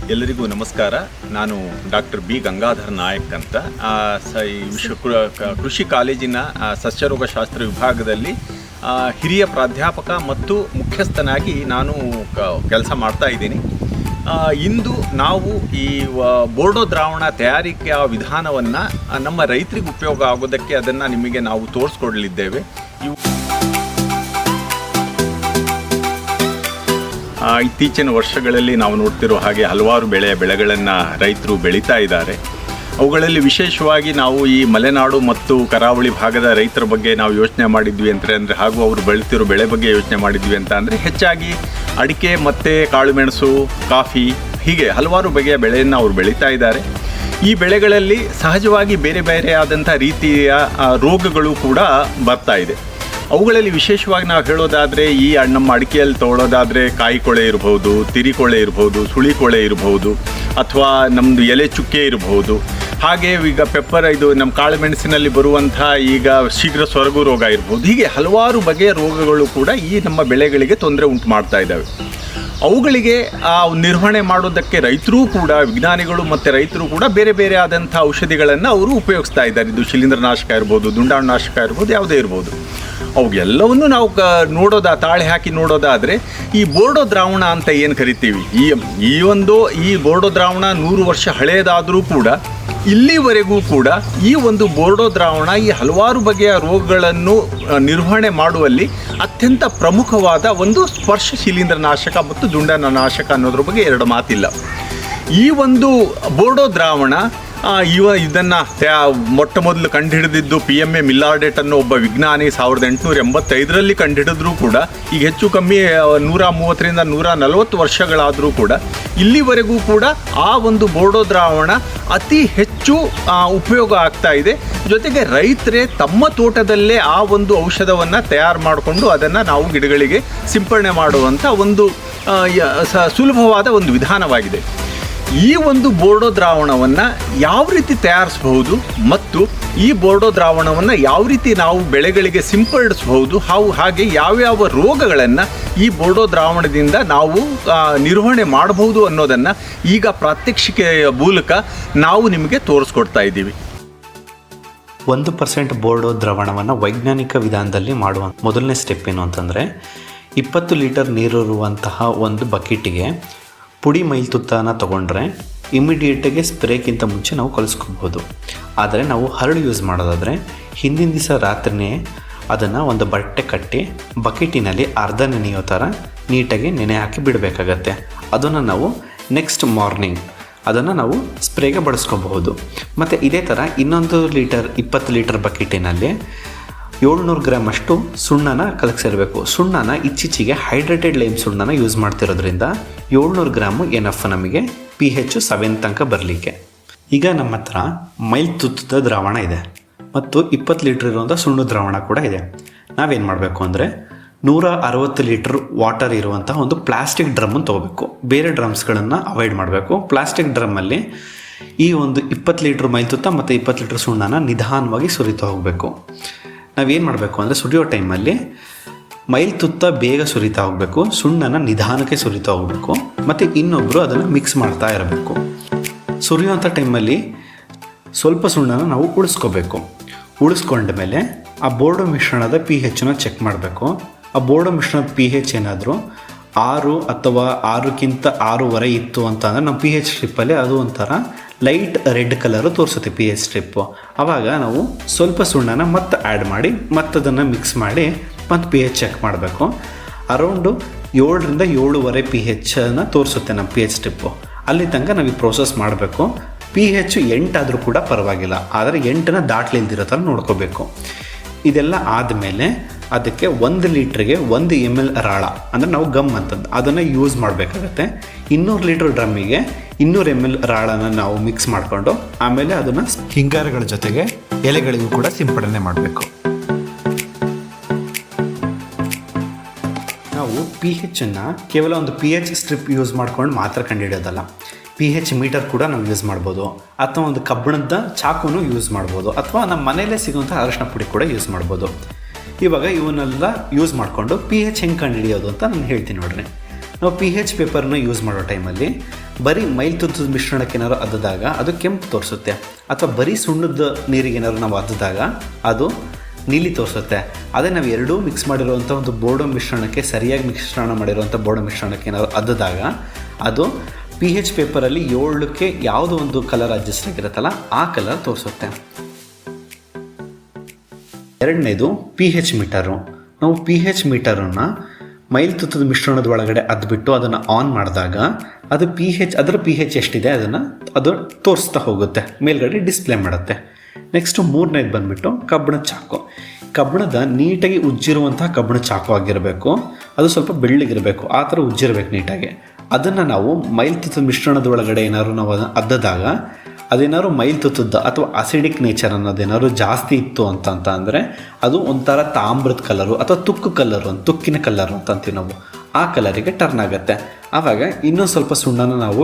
ಎಲ್ಲರಿಗೂ ನಮಸ್ಕಾರ. ನಾನು ಡಾಕ್ಟರ್ ಬಿ ಗಂಗಾಧರ್ ನಾಯಕ್ ಅಂತ ಕೃಷಿ ಕಾಲೇಜಿನ ಸಸ್ಯರೋಗಶಾಸ್ತ್ರ ವಿಭಾಗದಲ್ಲಿ ಹಿರಿಯ ಪ್ರಾಧ್ಯಾಪಕ ಮತ್ತು ಮುಖ್ಯಸ್ಥನಾಗಿ ನಾನು ಕೆಲಸ ಮಾಡ್ತಾ ಇದ್ದೀನಿ. ಇಂದು ನಾವು ಈ ಬೋರ್ಡೋ ದ್ರಾವಣ ತಯಾರಿಕೆಯ ವಿಧಾನವನ್ನು ನಮ್ಮ ರೈತರಿಗೆ ಉಪಯೋಗ ಆಗೋದಕ್ಕೆ ಅದನ್ನು ನಿಮಗೆ ನಾವು ತೋರಿಸ್ಕೊಡಲಿದ್ದೇವೆ. ಇತ್ತೀಚಿನ ವರ್ಷಗಳಲ್ಲಿ ನಾವು ನೋಡ್ತಿರೋ ಹಾಗೆ ಹಲವಾರು ಬೆಳೆಗಳನ್ನು ರೈತರು ಬೆಳೀತಾ ಇದ್ದಾರೆ. ಅವುಗಳಲ್ಲಿ ವಿಶೇಷವಾಗಿ ನಾವು ಈ ಮಲೆನಾಡು ಮತ್ತು ಕರಾವಳಿ ಭಾಗದ ರೈತರ ಬಗ್ಗೆ ನಾವು ಯೋಚನೆ ಮಾಡಿದ್ವಿ ಅಂದರೆ ಹಾಗೂ ಅವರು ಬೆಳೀತಿರೋ ಬೆಳೆ ಬಗ್ಗೆ ಯೋಚನೆ ಮಾಡಿದ್ವಿ ಅಂದರೆ ಹೆಚ್ಚಾಗಿ ಅಡಿಕೆ ಮತ್ತು ಕಾಳುಮೆಣಸು, ಕಾಫಿ ಹೀಗೆ ಹಲವಾರು ಬಗೆಯ ಬೆಳೆಯನ್ನು ಅವರು ಬೆಳೀತಾ ಇದ್ದಾರೆ. ಈ ಬೆಳೆಗಳಲ್ಲಿ ಸಹಜವಾಗಿ ಬೇರೆ ಬೇರೆ ಆದಂಥ ರೀತಿಯ ರೋಗಗಳು ಕೂಡ ಬರ್ತಾ ಇದೆ. ಅವುಗಳಲ್ಲಿ ವಿಶೇಷವಾಗಿ ನಾವು ಹೇಳೋದಾದರೆ ಈ ನಮ್ಮ ಅಡಿಕೆಯಲ್ಲಿ ತೊಗೊಳೋದಾದರೆ ಕಾಯಿಕೊಳೆ ಇರ್ಬೋದು, ತಿರಿಕೊಳೆ ಇರ್ಬೋದು, ಸುಳಿಕೊಳೆ ಇರ್ಬೋದು, ಅಥವಾ ನಮ್ಮದು ಎಲೆ ಚುಕ್ಕೆ ಇರ್ಬೋದು. ಹಾಗೆ ಈಗ ಇದು ನಮ್ಮ ಕಾಳುಮೆಣಸಿನಲ್ಲಿ ಬರುವಂಥ ಈಗ ಶೀಘ್ರ ಸೊರಗು ರೋಗ ಇರ್ಬೋದು. ಹೀಗೆ ಹಲವಾರು ಬಗೆಯ ರೋಗಗಳು ಕೂಡ ಈ ನಮ್ಮ ಬೆಳೆಗಳಿಗೆ ತೊಂದರೆ ಉಂಟು ಮಾಡ್ತಾ ಇದ್ದಾವೆ. ಅವುಗಳಿಗೆ ನಿರ್ವಹಣೆ ಮಾಡೋದಕ್ಕೆ ರೈತರು ಕೂಡ, ವಿಜ್ಞಾನಿಗಳು ಮತ್ತು ರೈತರು ಕೂಡ ಬೇರೆ ಬೇರೆ ಆದಂಥ ಔಷಧಿಗಳನ್ನು ಅವರು ಉಪಯೋಗಿಸ್ತಾ ಇದ್ದಾರೆ. ಇದು ಶಿಲೀಂಧ್ರನಾಶಕ ಇರ್ಬೋದು, ದುಂಡಾಣುನಾಶಕ ಇರ್ಬೋದು, ಯಾವುದೇ ಇರ್ಬೋದು. ಅವುಗೆಲ್ಲವನ್ನು ನಾವು ತಾಳೆ ಹಾಕಿ ನೋಡೋದಾದರೆ ಈ ಬೋರ್ಡೋ ದ್ರಾವಣ ಅಂತ ಏನು ಕರಿತೀವಿ, ಈ ಬೋರ್ಡೋ ದ್ರಾವಣ 100 ವರ್ಷ ಹಳೆಯದಾದರೂ ಕೂಡ ಇಲ್ಲಿವರೆಗೂ ಕೂಡ ಈ ಒಂದು ಬೋರ್ಡೋ ದ್ರಾವಣ ಈ ಹಲವಾರು ಬಗೆಯ ರೋಗಗಳನ್ನು ನಿರ್ವಹಣೆ ಮಾಡುವಲ್ಲಿ ಅತ್ಯಂತ ಪ್ರಮುಖವಾದ ಒಂದು ಸ್ಪರ್ಶ ಶಿಲೀಂಧ್ರನಾಶಕ ಮತ್ತು ದುಂಡಾಣುನಾಶಕ ಅನ್ನೋದ್ರ ಬಗ್ಗೆ ಎರಡು ಮಾತಿಲ್ಲ. ಈ ಒಂದು ಬೋರ್ಡೋ ದ್ರಾವಣ ಇದನ್ನು ಮೊಟ್ಟ ಮೊದಲು ಕಂಡುಹಿಡಿದಿದ್ದು PMA ಮಿಲ್ಲಾರ್ಡೆಟ್ ಅನ್ನೋ ಒಬ್ಬ ವಿಜ್ಞಾನಿ 1885ರಲ್ಲಿ ಕಂಡುಹಿಡಿದ್ರೂ ಕೂಡ ಈಗ ಹೆಚ್ಚು ಕಮ್ಮಿ 130ರಿಂದ 140 ವರ್ಷಗಳಾದರೂ ಕೂಡ ಇಲ್ಲಿವರೆಗೂ ಕೂಡ ಆ ಒಂದು ಬೋರ್ಡೋ ದ್ರಾವಣ ಅತಿ ಹೆಚ್ಚು ಉಪಯೋಗ ಆಗ್ತಾ ಇದೆ. ಜೊತೆಗೆ ರೈತರೇ ತಮ್ಮ ತೋಟದಲ್ಲೇ ಆ ಒಂದು ಔಷಧವನ್ನು ತಯಾರು ಮಾಡಿಕೊಂಡು ಅದನ್ನು ನಾವು ಗಿಡಗಳಿಗೆ ಸಿಂಪಡಣೆ ಮಾಡುವಂಥ ಒಂದು ಸುಲಭವಾದ ಒಂದು ವಿಧಾನವಾಗಿದೆ. ಈ ಒಂದು ಬೋರ್ಡೋ ದ್ರಾವಣವನ್ನು ಯಾವ ರೀತಿ ತಯಾರಿಸಬಹುದು ಮತ್ತು ಈ ಬೋರ್ಡೋ ದ್ರಾವಣವನ್ನು ಯಾವ ರೀತಿ ನಾವು ಬೆಳೆಗಳಿಗೆ ಸಿಂಪಡಿಸಬಹುದು, ಹಾಗೆ ಯಾವ್ಯಾವ ರೋಗಗಳನ್ನು ಈ ಬೋರ್ಡೋ ದ್ರಾವಣದಿಂದ ನಾವು ನಿರ್ವಹಣೆ ಮಾಡಬಹುದು ಅನ್ನೋದನ್ನು ಈಗ ಪ್ರಾತ್ಯಕ್ಷಿಕೆಯ ಮೂಲಕ ನಾವು ನಿಮಗೆ ತೋರಿಸ್ಕೊಡ್ತಾ ಇದ್ದೀವಿ. 1% ಬೋರ್ಡೋ ದ್ರಾವಣವನ್ನು ವೈಜ್ಞಾನಿಕ ವಿಧಾನದಲ್ಲಿ ಮಾಡುವ ಮೊದಲನೇ ಸ್ಟೆಪ್ ಏನು ಅಂತಂದರೆ, 20 ಲೀಟರ್ ನೀರಿರುವಂತಹ ಒಂದು ಬಕೆಟಿಗೆ ಪುಡಿ ಮೈಲ್ತುತ್ತನ ತೊಗೊಂಡ್ರೆ ಇಮಿಡಿಯೇಟಾಗಿ ಸ್ಪ್ರೇಕ್ಕಿಂತ ಮುಂಚೆ ನಾವು ಕಲಿಸ್ಕೋಬೋದು. ಆದರೆ ನಾವು ಹರಳು ಯೂಸ್ ಮಾಡೋದಾದರೆ ಹಿಂದಿನ ದಿವಸ ರಾತ್ರಿಯೇ ಅದನ್ನು ಒಂದು ಬಟ್ಟೆ ಕಟ್ಟಿ ಬಕೆಟಿನಲ್ಲಿ ಅರ್ಧ ನೆನೆಯೋ ಥರ ನೀಟಾಗಿ ನೆನೆ ಹಾಕಿ ಬಿಡಬೇಕಾಗತ್ತೆ. ಅದನ್ನು ನಾವು ನೆಕ್ಸ್ಟ್ ಮಾರ್ನಿಂಗ್ ಅದನ್ನು ನಾವು ಸ್ಪ್ರೇಗೆ ಬಳಸ್ಕೋಬಹುದು. ಮತ್ತು ಇದೇ ಥರ ಇನ್ನೊಂದು 20 ಲೀಟರ್ ಬಕೆಟಿನಲ್ಲಿ 700 ಗ್ರಾಮ್ ಅಷ್ಟು ಸುಣ್ಣನ ಕಲಸಿರಬೇಕು. ಸುಣ್ಣನ ಇತ್ತೀಚೆಗೆ ಹೈಡ್ರೇಟೆಡ್ ಲೈಮ್ ಸುಣ್ಣನ ಯೂಸ್ ಮಾಡ್ತಿರೋದ್ರಿಂದ 700 ಗ್ರಾಮು ಎನಫ್ ನಮಗೆ pH 7 ತನಕ ಬರಲಿಕ್ಕೆ. ಈಗ ನಮ್ಮ ಹತ್ರ ಮೈಲ್ತುತ್ತದ ದ್ರಾವಣ ಇದೆ ಮತ್ತು 20 ಲೀಟ್ರ್ ಇರುವಂಥ ಸುಣ್ಣದ ದ್ರಾವಣ ಕೂಡ ಇದೆ. ನಾವೇನು ಮಾಡಬೇಕು ಅಂದರೆ 160 ಲೀಟ್ರ್ ವಾಟರ್ ಇರುವಂಥ ಒಂದು ಪ್ಲಾಸ್ಟಿಕ್ ಡ್ರಮ್ಮನ್ನು ತೊಗೋಬೇಕು. ಬೇರೆ ಡ್ರಮ್ಸ್ಗಳನ್ನು ಅವಾಯ್ಡ್ ಮಾಡಬೇಕು. ಪ್ಲಾಸ್ಟಿಕ್ ಡ್ರಮ್ಮಲ್ಲಿ ಈ ಒಂದು 20 ಲೀಟ್ರ್ ಮೈಲ್ತುತ್ತ ಮತ್ತು 20 ಲೀಟ್ರ್ ಸುಣ್ಣನ ನಿಧಾನವಾಗಿ ಸುರಿತಾ ಹೋಗಬೇಕು. ನಾವೇನು ಮಾಡಬೇಕು ಅಂದರೆ ಸುರಿಯೋ ಟೈಮಲ್ಲಿ ಮೈಲ್ತುತ್ತ ಬೇಗ ಸುರಿತಾ ಹೋಗಬೇಕು, ಸುಣ್ಣನ ನಿಧಾನಕ್ಕೆ ಸುರಿತಾ ಹೋಗಬೇಕು, ಮತ್ತು ಇನ್ನೊಬ್ಬರು ಅದನ್ನು ಮಿಕ್ಸ್ ಮಾಡ್ತಾ ಇರಬೇಕು. ಸುರಿಯುವಂಥ ಟೈಮಲ್ಲಿ ಸ್ವಲ್ಪ ಸುಣ್ಣನ ನಾವು ಉಳಿಸ್ಕೊಂಡ ಮೇಲೆ ಆ ಬೋರ್ಡೋ ಮಿಶ್ರಣದ pHನ ಚೆಕ್ ಮಾಡಬೇಕು. ಆ ಬೋರ್ಡೋ ಮಿಶ್ರಣದ pH ಏನಾದರೂ 6 ಅಥವಾ 6ಕ್ಕಿಂತ 6.5 ಇತ್ತು ಅಂತ ಅಂದರೆ ನಮ್ಮ pH ಸ್ಟ್ರಿಪ್ಪಲ್ಲಿ ಅದು ಒಂಥರ ಲೈಟ್ ರೆಡ್ ಕಲರು ತೋರಿಸುತ್ತೆ pH ಸ್ಟ್ರಿಪ್ಪು. ಆವಾಗ ನಾವು ಸ್ವಲ್ಪ ಸುಣ್ಣನ ಮತ್ತೆ ಆ್ಯಡ್ ಮಾಡಿ ಮತ್ತದನ್ನು ಮಿಕ್ಸ್ ಮಾಡಿ ಮತ್ತು pH ಚೆಕ್ ಮಾಡಬೇಕು. ಅರೌಂಡು 7ರಿಂದ 7.5 pHನ ತೋರಿಸುತ್ತೆ ನಮ್ಮ pH ಸ್ಟ್ರಿಪ್ಪು. ಅಲ್ಲಿ ತನಕ ನಾವು ಈ ಪ್ರೋಸೆಸ್ ಮಾಡಬೇಕು. pH 8 ಆದರೂ ಕೂಡ ಪರವಾಗಿಲ್ಲ, ಆದರೆ 8ನ ದಾಟ್ಲಿಲ್ದಿರೋ ಥರ ನೋಡ್ಕೋಬೇಕು. ಇದೆಲ್ಲ ಆದಮೇಲೆ ಅದಕ್ಕೆ 1 ಲೀಟ್ರಿಗೆ 1 ml ರಾಳ ಅಂದರೆ ನಾವು ಗಮ್ ಅಂತಂದು ಅದನ್ನು ಯೂಸ್ ಮಾಡಬೇಕಾಗತ್ತೆ. 200 ಲೀಟ್ರ್ ಡ್ರಮ್ಮಿಗೆ 200 ml ರಾಳನ ನಾವು ಮಿಕ್ಸ್ ಮಾಡಿಕೊಂಡು ಆಮೇಲೆ ಅದನ್ನು ಹಿಂಗಾರಗಳ ಜೊತೆಗೆ ಎಲೆಗಳಿಗೂ ಕೂಡ ಸಿಂಪಡಣೆ ಮಾಡಬೇಕು. ನಾವು pHನ್ನು ಕೇವಲ ಒಂದು pH ಸ್ಟ್ರಿಪ್ ಯೂಸ್ ಮಾಡ್ಕೊಂಡು ಮಾತ್ರ ಕಂಡುಹಿಡಿಯೋದಲ್ಲ, pH ಮೀಟರ್ ಕೂಡ ನಾವು ಯೂಸ್ ಮಾಡ್ಬೋದು, ಅಥವಾ ಒಂದು ಕಬ್ಬಿಣದ ಚಾಕುನು ಯೂಸ್ ಮಾಡ್ಬೋದು, ಅಥವಾ ನಮ್ಮ ಮನೆಯಲ್ಲೇ ಸಿಗುವಂಥ ಅರಿಶಿನ ಪುಡಿ ಕೂಡ ಯೂಸ್ ಮಾಡ್ಬೋದು. ಇವಾಗ ಇವನ್ನೆಲ್ಲ ಯೂಸ್ ಮಾಡಿಕೊಂಡು pH ಹೆಂಗೆ ಕಂಡುಹಿಡಿಯೋದು ಅಂತ ನಾನು ಹೇಳ್ತೀನಿ ನೋಡ್ರಿ. ನಾವು pH ಪೇಪರ್ನ ಯೂಸ್ ಮಾಡೋ ಟೈಮಲ್ಲಿ ಬರೀ ಮೈಲ್ತುತ್ತದ ಮಿಶ್ರಣಕ್ಕೆ ಏನಾದ್ರು ಅದ್ದಿದಾಗ ಅದು ಕೆಂಪು ತೋರಿಸುತ್ತೆ, ಅಥವಾ ಬರೀ ಸುಣ್ಣದ ನೀರಿಗೆ ಏನಾದ್ರು ನಾವು ಅದ್ದಿದಾಗ ಅದು ನೀಲಿ ತೋರಿಸುತ್ತೆ. ಅದೇ ನಾವು ಎರಡೂ ಮಿಕ್ಸ್ ಮಾಡಿರುವಂಥ ಒಂದು ಬೋರ್ಡೋ ಮಿಶ್ರಣಕ್ಕೆ, ಸರಿಯಾಗಿ ಮಿಶ್ರಣ ಮಾಡಿರುವಂಥ ಬೋರ್ಡೋ ಮಿಶ್ರಣಕ್ಕೆ ಏನಾದ್ರು ಅದ್ದಿದಾಗ ಅದು pH ಪೇಪರಲ್ಲಿ 7ಕ್ಕೆ ಯಾವುದೋ ಒಂದು ಕಲರ್ ಅಡ್ಜಸ್ಟ್ ಆಗಿರುತ್ತಲ್ಲ ಆ ಕಲರ್ ತೋರಿಸುತ್ತೆ. ಎರಡನೇದು pH ಮೀಟರು. ನಾವು pH ಮೀಟರನ್ನು ಮೈಲ್ತುತ್ತದ ಮಿಶ್ರಣದ ಒಳಗಡೆ ಅದ್ಬಿಟ್ಟು ಅದನ್ನು ಆನ್ ಮಾಡಿದಾಗ ಅದು ಅದರ pH ಎಷ್ಟಿದೆ ಅದನ್ನು ಅದು ತೋರಿಸ್ತಾ ಹೋಗುತ್ತೆ, ಮೇಲ್ಗಡೆ ಡಿಸ್ಪ್ಲೇ ಮಾಡುತ್ತೆ. ನೆಕ್ಸ್ಟು ಮೂರನೇದು ಬಂದುಬಿಟ್ಟು ಕಬ್ಬಿಣದ ಚಾಕು. ಕಬ್ಬಿಣದ ನೀಟಾಗಿ ಉಜ್ಜಿರುವಂತಹ ಕಬ್ಬಿಣದ ಚಾಕು ಆಗಿರಬೇಕು, ಅದು ಸ್ವಲ್ಪ ಬೆಳ್ಳಗಿರಬೇಕು, ಆ ಥರ ಉಜ್ಜಿರಬೇಕು ನೀಟಾಗಿ. ಅದನ್ನು ನಾವು ಮೈಲ್ತುತ್ತದ ಮಿಶ್ರಣದ ಒಳಗಡೆ ಏನಾದ್ರು ನಾವು ಅದ್ದಿದಾಗ ಅದೇನಾದ್ರು ಮೈಲ್ತುತ್ತದ ಅಥವಾ ಅಸಿಡಿಕ್ ನೇಚರ್ ಅನ್ನೋದೇನಾದ್ರು ಜಾಸ್ತಿ ಇತ್ತು ಅಂತ ಅಂದರೆ ಅದು ಒಂಥರ ತಾಮ್ರದ ಕಲರು ಅಥವಾ ತುಕ್ಕಿನ ಕಲರು ಅಂತ ಅಂತೀವಿ ನಾವು, ಆ ಕಲರಿಗೆ ಟರ್ನ್ ಆಗುತ್ತೆ. ಆವಾಗ ಇನ್ನೂ ಸ್ವಲ್ಪ ಸುಣ್ಣನ ನಾವು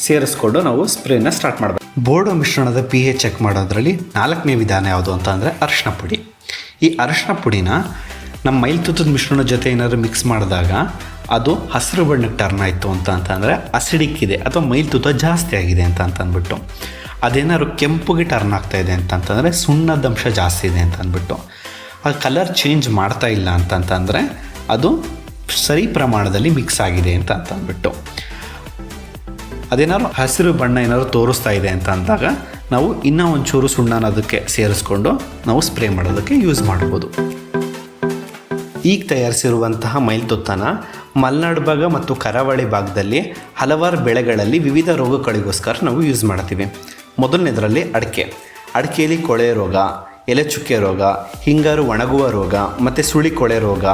ಸೇರಿಸ್ಕೊಂಡು ನಾವು ಸ್ಪ್ರೇನ ಸ್ಟಾರ್ಟ್ ಮಾಡಬೇಕು. ಬೋರ್ಡೋ ಮಿಶ್ರಣದ pH ಚೆಕ್ ಮಾಡೋದ್ರಲ್ಲಿ 4ನೇ ವಿಧಾನ ಯಾವುದು ಅಂತ ಅಂದರೆ ಅರಿಶಿನ ಪುಡಿ. ಈ ಅರಿಶಿನ ಪುಡಿನ ನಮ್ಮ ಮೈಲ್ತುತ್ತದ ಮಿಶ್ರಣದ ಜೊತೆ ಏನಾದ್ರು ಮಿಕ್ಸ್ ಮಾಡಿದಾಗ ಅದು ಹಸಿರು ಬಣ್ಣಕ್ಕೆ ಟರ್ನ್ ಆಯಿತು ಅಂತಂದರೆ ಅಸಿಡಿಕ್ ಇದೆ ಅಥವಾ ಮೈಲ್ತುತ್ತ ಜಾಸ್ತಿ ಆಗಿದೆ ಅಂತ ಅಂದ್ಬಿಟ್ಟು. ಅದೇನಾದ್ರು ಕೆಂಪುಗೆ ಟರ್ನ್ ಆಗ್ತಾ ಇದೆ ಅಂತಂದರೆ ಸುಣ್ಣದ ಅಂಶ ಜಾಸ್ತಿ ಇದೆ ಅಂತ ಅಂದ್ಬಿಟ್ಟು. ಆ ಕಲರ್ ಚೇಂಜ್ ಮಾಡ್ತಾ ಇಲ್ಲ ಅಂತಂದರೆ ಅದು ಸರಿ ಪ್ರಮಾಣದಲ್ಲಿ ಮಿಕ್ಸ್ ಆಗಿದೆ ಅಂತ ಅಂದ್ಬಿಟ್ಟು. ಅದೇನಾದ್ರು ಹಸಿರು ಬಣ್ಣ ಏನಾದ್ರು ತೋರಿಸ್ತಾ ಇದೆ ಅಂತ ಅಂದಾಗ ನಾವು ಇನ್ನೂ ಒಂಚೂರು ಸುಣ್ಣನ ಅದಕ್ಕೆ ಸೇರಿಸ್ಕೊಂಡು ನಾವು ಸ್ಪ್ರೇ ಮಾಡೋದಕ್ಕೆ ಯೂಸ್ ಮಾಡ್ಬೋದು. ಈಗ ತಯಾರಿಸಿರುವಂತಹ ಮೈಲ್ತುತ್ತನ ಮಲೆನಾಡು ಭಾಗ ಮತ್ತು ಕರಾವಳಿ ಭಾಗದಲ್ಲಿ ಹಲವಾರು ಬೆಳೆಗಳಲ್ಲಿ ವಿವಿಧ ರೋಗಗಳಿಗೋಸ್ಕರ ನಾವು ಯೂಸ್ ಮಾಡ್ತೀವಿ. ಮೊದಲನೇದರಲ್ಲಿ ಅಡಿಕೆಯಲ್ಲಿ ಕೊಳೆ ರೋಗ, ಎಲೆ ಚುಕ್ಕೆ ರೋಗ, ಹಿಂಗಾರು ಒಣಗುವ ರೋಗ ಮತ್ತು ಸುಳಿ ಕೊಳೆ ರೋಗ,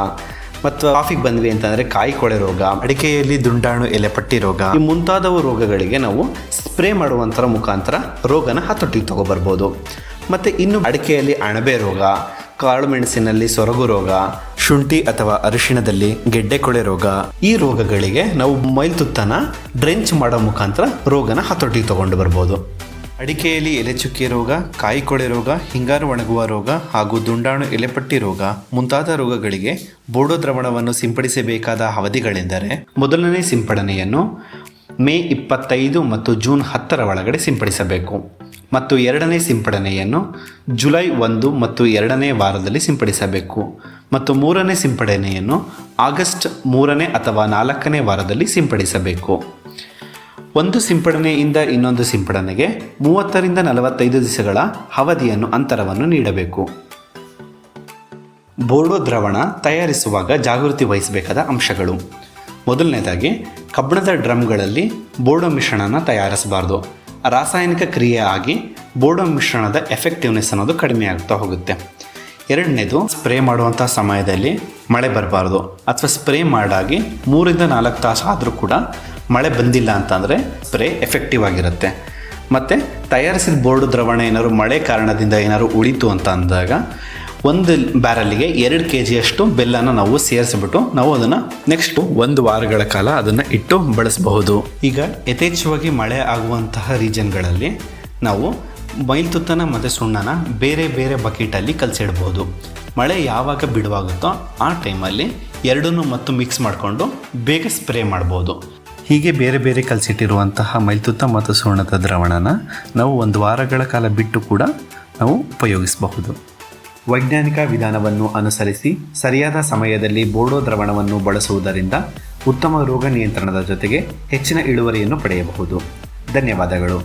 ಮತ್ತು ಕಾಫಿಗೆ ಬಂದ್ವಿ ಅಂತಂದರೆ ಕಾಯಿ ಕೊಳೆ ರೋಗ, ಅಡಿಕೆಯಲ್ಲಿ ದುಂಡಾಣು ಎಲೆಪಟ್ಟಿ ರೋಗ, ಈ ಮುಂತಾದವು ರೋಗಗಳಿಗೆ ನಾವು ಸ್ಪ್ರೇ ಮಾಡುವಂಥರ ಮುಖಾಂತರ ರೋಗನ ಹತೋಟಿಗೆ ತಗೊಬರ್ಬೋದು. ಮತ್ತು ಇನ್ನು ಅಡಿಕೆಯಲ್ಲಿ ಅಣಬೆ ರೋಗ, ಕಾಳು ಮೆಣಸಿನಲ್ಲಿ ಸೊರಗು ರೋಗ, ಶುಂಠಿ ಅಥವಾ ಅರಿಶಿಣದಲ್ಲಿ ಗೆಡ್ಡೆ ಕೊಳೆ ರೋಗ, ಈ ರೋಗಗಳಿಗೆ ನಾವು ಮೈಲ್ತುತ್ತನ ಡ್ರೆಂಚ್ ಮಾಡೋ ಮುಖಾಂತರ ರೋಗನ ಹತೋಟಿಗೆ ತಗೊಂಡು ಬರ್ಬೋದು. ಅಡಿಕೆಯಲ್ಲಿ ಎಲೆ ಚುಕ್ಕೆ ರೋಗ, ಕಾಯಿ ಕೊಳೆ ರೋಗ, ಹಿಂಗಾರು ಒಣಗುವ ರೋಗ ಹಾಗೂ ದುಂಡಾಣು ಎಲೆಪಟ್ಟಿ ರೋಗ ಮುಂತಾದ ರೋಗಗಳಿಗೆ ಬೋರ್ಡೋ ದ್ರಾವಣವನ್ನು ಸಿಂಪಡಿಸಬೇಕಾದ ಅವಧಿಗಳೆಂದರೆ ಮೊದಲನೇ ಸಿಂಪಡಣೆಯನ್ನು ಮೇ 25 ಮತ್ತು ಜೂನ್ 10 ಒಳಗಡೆ ಸಿಂಪಡಿಸಬೇಕು, ಮತ್ತು ಎರಡನೇ ಸಿಂಪಡಣೆಯನ್ನು ಜುಲೈ 1 ಮತ್ತು 2ನೇ ವಾರದಲ್ಲಿ ಸಿಂಪಡಿಸಬೇಕು, ಮತ್ತು ಮೂರನೇ ಸಿಂಪಡಣೆಯನ್ನು ಆಗಸ್ಟ್ 3ನೇ ಅಥವಾ 4ನೇ ವಾರದಲ್ಲಿ ಸಿಂಪಡಿಸಬೇಕು. ಒಂದು ಸಿಂಪಡಣೆಯಿಂದ ಇನ್ನೊಂದು ಸಿಂಪಡಣೆಗೆ 30 ರಿಂದ 45 ದಿವಸಗಳ ಅವಧಿಯನ್ನು ಅಂತರವನ್ನು ನೀಡಬೇಕು. ಬೋರ್ಡೋ ದ್ರಾವಣ ತಯಾರಿಸುವಾಗ ಜಾಗೃತಿ ವಹಿಸಬೇಕಾದ ಅಂಶಗಳು. ಮೊದಲನೇದಾಗಿ ಕಬ್ಬಿಣದ ಡ್ರಮ್ಗಳಲ್ಲಿ ಬೋರ್ಡೋ ಮಿಶ್ರಣನ ತಯಾರಿಸಬಾರ್ದು. ರಾಸಾಯನಿಕ ಕ್ರಿಯೆ ಆಗಿ ಬೋರ್ಡೋ ಮಿಶ್ರಣದ ಎಫೆಕ್ಟಿವ್ನೆಸ್ ಅನ್ನೋದು ಕಡಿಮೆ ಆಗ್ತಾ ಹೋಗುತ್ತೆ. ಎರಡನೇದು, ಸ್ಪ್ರೇ ಮಾಡುವಂಥ ಸಮಯದಲ್ಲಿ ಮಳೆ ಬರಬಾರ್ದು, ಅಥವಾ ಸ್ಪ್ರೇ ಮಾಡಾಗಿ 3 ರಿಂದ 4 ತಾಸು ಆದರೂ ಕೂಡ ಮಳೆ ಬಂದಿಲ್ಲ ಅಂತಂದರೆ ಸ್ಪ್ರೇ ಎಫೆಕ್ಟಿವ್ ಆಗಿರುತ್ತೆ. ಮತ್ತು ತಯಾರಿಸಿದ ಬೋರ್ಡೋ ದ್ರಾವಣ ಏನಾದ್ರು ಮಳೆ ಕಾರಣದಿಂದ ಏನಾದ್ರು ಉಳಿತು ಅಂತ ಅಂದಾಗ ಒಂದು ಬ್ಯಾರಲ್ಲಿಗೆ 2 kg ಬೆಲ್ಲನ ನಾವು ಸೇರಿಸ್ಬಿಟ್ಟು ನಾವು ಅದನ್ನು ನೆಕ್ಸ್ಟ್ 1 ವಾರಗಳ ಕಾಲ ಅದನ್ನು ಇಟ್ಟು ಬಳಸಬಹುದು. ಈಗ ಯಥೇಚ್ಛವಾಗಿ ಮಳೆ ಆಗುವಂತಹ ರೀಜನ್ಗಳಲ್ಲಿ ನಾವು ಮೈಲ್ತುತ್ತನ ಮತ್ತು ಸುಣ್ಣನ ಬೇರೆ ಬೇರೆ ಬಕೆಟಲ್ಲಿ ಕಲಸಿಡ್ಬೋದು. ಮಳೆ ಯಾವಾಗ ಬಿಡುವಾಗುತ್ತೋ ಆ ಟೈಮಲ್ಲಿ ಎರಡನ್ನೂ ಮತ್ತು ಮಿಕ್ಸ್ ಮಾಡಿಕೊಂಡು ಬೇಗ ಸ್ಪ್ರೇ ಮಾಡ್ಬೋದು. ಹೀಗೆ ಬೇರೆ ಬೇರೆ ಕಲಸಿಟ್ಟಿರುವಂತಹ ಮೈಲ್ತುತ್ತ ಮತ್ತು ಸುಣ್ಣದ ದ್ರಾವಣನ ನಾವು 1 ವಾರಗಳ ಕಾಲ ಬಿಟ್ಟು ಕೂಡ ನಾವು ಉಪಯೋಗಿಸಬಹುದು. ವೈಜ್ಞಾನಿಕ ವಿಧಾನವನ್ನು ಅನುಸರಿಸಿ ಸರಿಯಾದ ಸಮಯದಲ್ಲಿ ಬೋರ್ಡೋ ದ್ರಾವಣವನ್ನು ಬಳಸುವುದರಿಂದ ಉತ್ತಮ ರೋಗ ನಿಯಂತ್ರಣದ ಜೊತೆಗೆ ಹೆಚ್ಚಿನ ಇಳುವರಿಯನ್ನು ಪಡೆಯಬಹುದು. ಧನ್ಯವಾದಗಳು.